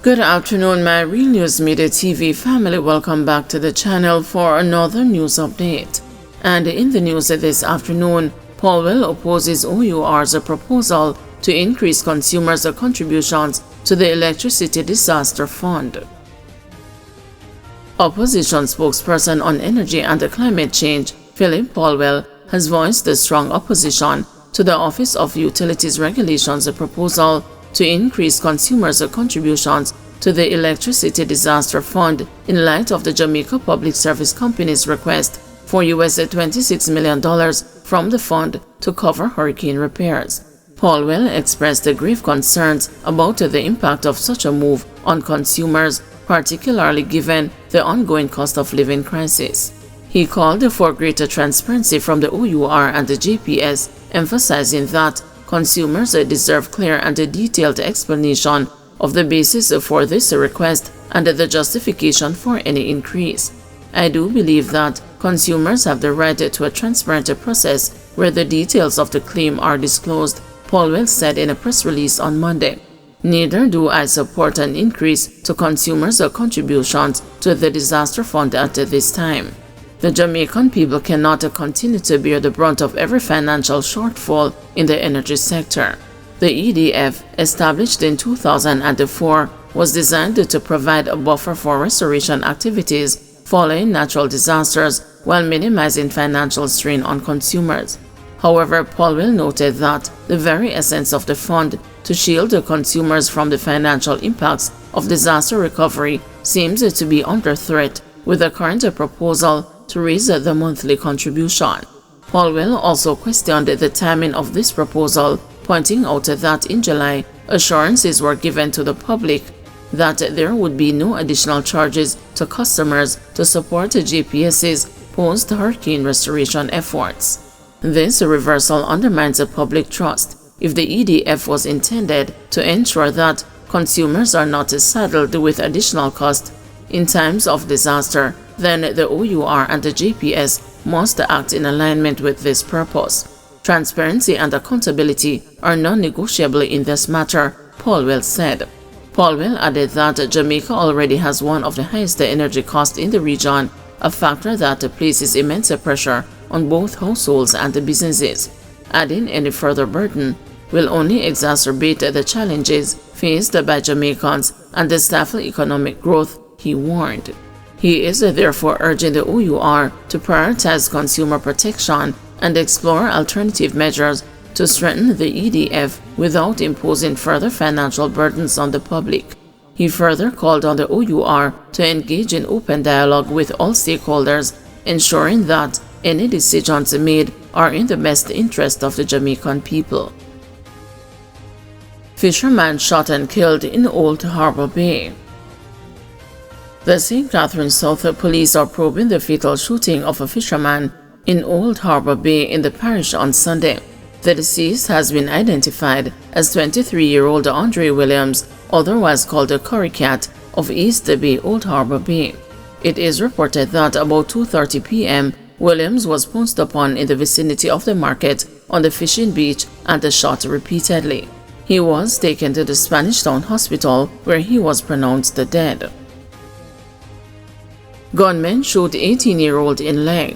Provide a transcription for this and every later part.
Good afternoon, my Real News Midday TV family. Welcome back to the channel for another news update. And in the news this afternoon, Powell opposes OUR's proposal to increase consumers' contributions to the Electricity Disaster Fund. Opposition spokesperson on energy and climate change, Philip Powell, has voiced a strong opposition to the Office of Utilities Regulations proposal to increase consumers' contributions to the Electricity Disaster Fund in light of the Jamaica Public Service Company's request for $26 million from the fund to cover hurricane repairs. Powell expressed grave concerns about the impact of such a move on consumers, particularly given the ongoing cost of living crisis. He called for greater transparency from the OUR and the JPS, emphasizing that consumers deserve clear and detailed explanation of the basis for this request and the justification for any increase. I do believe that consumers have the right to a transparent process where the details of the claim are disclosed, Powell said in a press release on Monday. Neither do I support an increase to consumers' contributions to the disaster fund at this time. The Jamaican people cannot continue to bear the brunt of every financial shortfall in the energy sector. The EDF, established in 2004, was designed to provide a buffer for restoration activities following natural disasters while minimizing financial strain on consumers. However, Powell noted that the very essence of the fund, to shield the consumers from the financial impacts of disaster recovery, seems to be under threat with the current proposal to raise the monthly contribution. Powell also questioned the timing of this proposal, pointing out that in July, assurances were given to the public that there would be no additional charges to customers to support JPS's post-hurricane restoration efforts. This reversal undermines the public trust. If the EDF was intended to ensure that consumers are not saddled with additional costs in times of disaster, then the OUR and the JPS must act in alignment with this purpose. Transparency and accountability are non-negotiable in this matter, Powell said. Powell added that Jamaica already has one of the highest energy costs in the region, a factor that places immense pressure on both households and businesses. Adding any further burden will only exacerbate the challenges faced by Jamaicans and stifle economic growth, he warned. He is therefore urging the OUR to prioritize consumer protection and explore alternative measures to strengthen the EDF without imposing further financial burdens on the public. He further called on the OUR to engage in open dialogue with all stakeholders, ensuring that any decisions made are in the best interest of the Jamaican people. Fisherman shot and killed in Old Harbour Bay. The St. Catherine South police are probing the fatal shooting of a fisherman in Old Harbour Bay in the parish on Sunday. The deceased has been identified as 23-year-old Andre Williams, otherwise called the Curry Cat, of East Bay, Old Harbour Bay. It is reported that about 2:30 p.m., Williams was pounced upon in the vicinity of the market on the fishing beach and shot repeatedly. He was taken to the Spanish Town Hospital, where he was pronounced dead. Gunmen shoot 18-year-old in leg.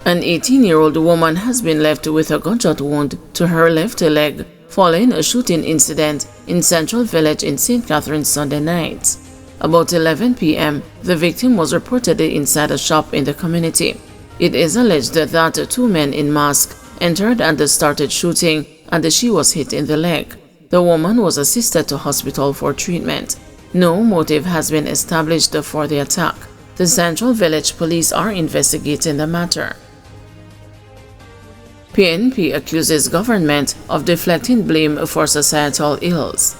An 18-year-old woman has been left with a gunshot wound to her left leg following a shooting incident in Central Village in St. Catherine Sunday night. About 11 p.m., the victim was reportedly inside a shop in the community. It is alleged that two men in masks entered and started shooting, and she was hit in the leg. The woman was assisted to hospital for treatment. No motive has been established for the attack. The Central Village police are investigating the matter. PNP accuses government of deflecting blame for societal ills.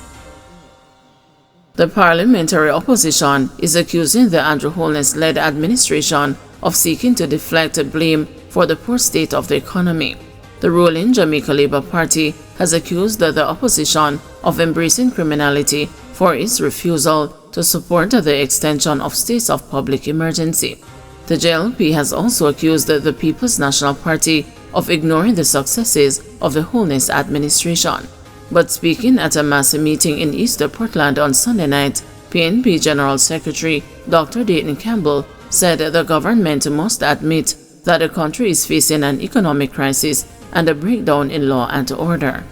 The parliamentary opposition is accusing the Andrew Holness-led administration of seeking to deflect blame for the poor state of the economy. The ruling Jamaica Labour Party has accused the opposition of embracing criminality for its refusal to support the extension of states of public emergency. The JLP has also accused the People's National Party of ignoring the successes of the Holness administration. But speaking at a mass meeting in East Portland on Sunday night, PNP General Secretary Dr. Dayton Campbell said the government must admit that the country is facing an economic crisis and a breakdown in law and order.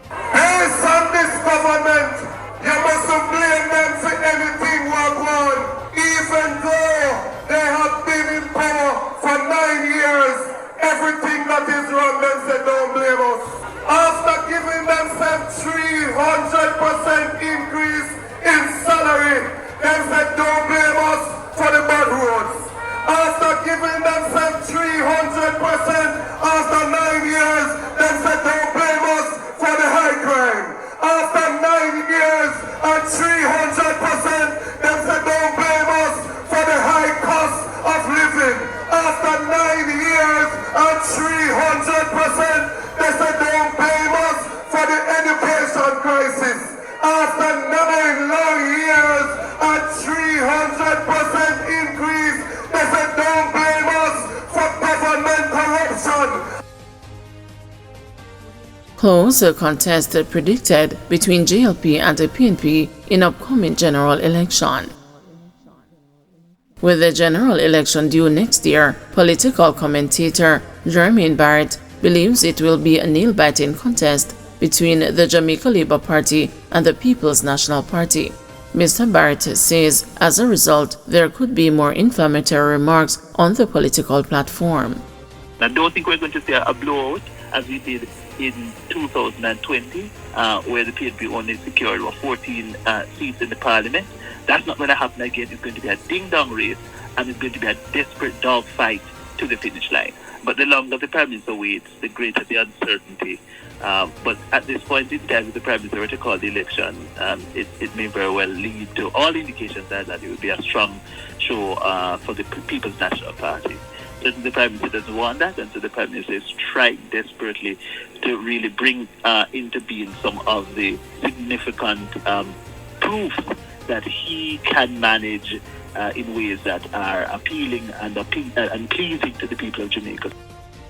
Based on this government, you mustn't blame them for anything we're going. Even though they have been in power for 9 years, everything that is wrong, them say don't blame us. After giving themselves 300% increase in salary, them say don't blame us for the bad roads. After giving themselves 300% after 9 years, them say don't blame us for the high crime. After 9 years and 300%, them say don't blame us for the high cost of living. After 9 years and 300%, they say don't blame us for the education crisis. After 9 long years and 300% increase, they say don't blame us for government corruption. Close contest predicted between JLP and the PNP in upcoming general election. With the general election due next year, political commentator Jermaine Barrett believes it will be a nail-biting contest between the Jamaica Labour Party and the People's National Party. Mr. Barrett says as a result, there could be more inflammatory remarks on the political platform. I don't think we're going to see a blowout as we did in 2020, where the PNP only secured 14 seats in the parliament. That's not going to happen again. It's going to be a ding-dong race, and it's going to be a desperate dogfight to the finish line. But the longer the Prime Minister waits, the greater the uncertainty. But at this point in time, if the Prime Minister were to call the election, it may very well lead to all indications that it would be a strong show for the People's National Party. Certainly the Prime Minister doesn't want that, and so the Prime Minister is trying desperately to really bring into being some of the significant proof that he can manage in ways that are appealing and pleasing to the people of Jamaica.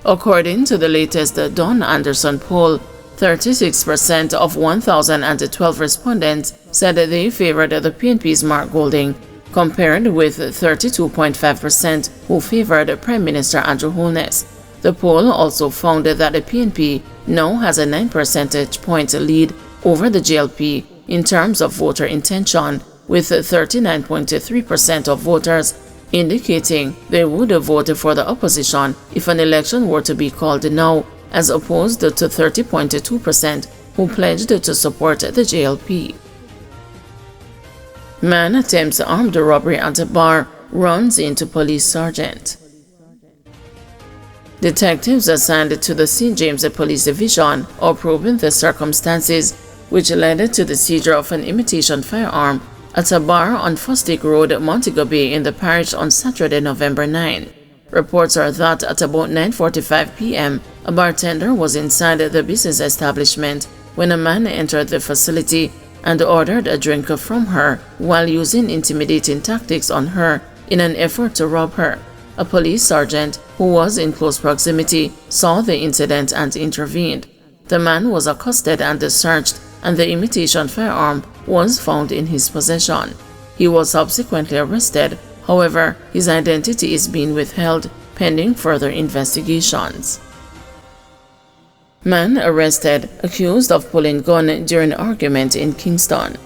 According to the latest Don Anderson poll, 36% of 1,012 respondents said that they favored the PNP's Mark Golding, compared with 32.5% who favored Prime Minister Andrew Holness. The poll also found that the PNP now has a 9 percentage point lead over the JLP in terms of voter intention, with 39.3% of voters indicating they would vote for the opposition if an election were to be called now, as opposed to 30.2% who pledged to support the JLP. Man attempts armed robbery at a bar, runs into police sergeant. Detectives assigned to the St. James Police Division are probing the circumstances which led to the seizure of an imitation firearm at a bar on Fosdick Road, Montego Bay in the parish on Saturday, November 9. Reports are that at about 9:45 p.m., a bartender was inside the business establishment when a man entered the facility and ordered a drink from her while using intimidating tactics on her in an effort to rob her. A police sergeant who was in close proximity saw the incident and intervened. The man was accosted and searched, and the imitation firearm was found in his possession. He was subsequently arrested. However, his identity is being withheld pending further investigations. Man arrested accused of pulling gun during argument in Kingston.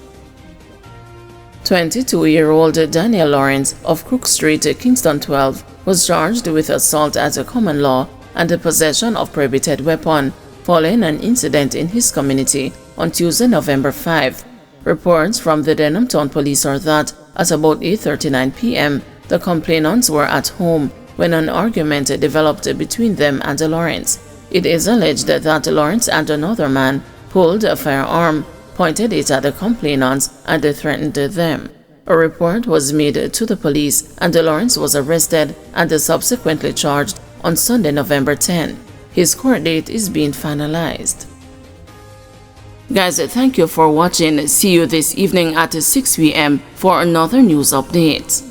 22-year-old Daniel Lawrence of Crook Street, Kingston 12, was charged with assault as a common law and the possession of prohibited weapon following an incident in his community on Tuesday, November 5. Reports from the Denham Town Police are that at about 8:39 p.m., the complainants were at home when an argument developed between them and Lawrence. It is alleged that Lawrence and another man pulled a firearm, pointed it at the complainants, and threatened them. A report was made to the police, and Lawrence was arrested and subsequently charged on Sunday, November 10. His court date is being finalized. Guys, thank you for watching. See you this evening at 6 p.m. for another news update.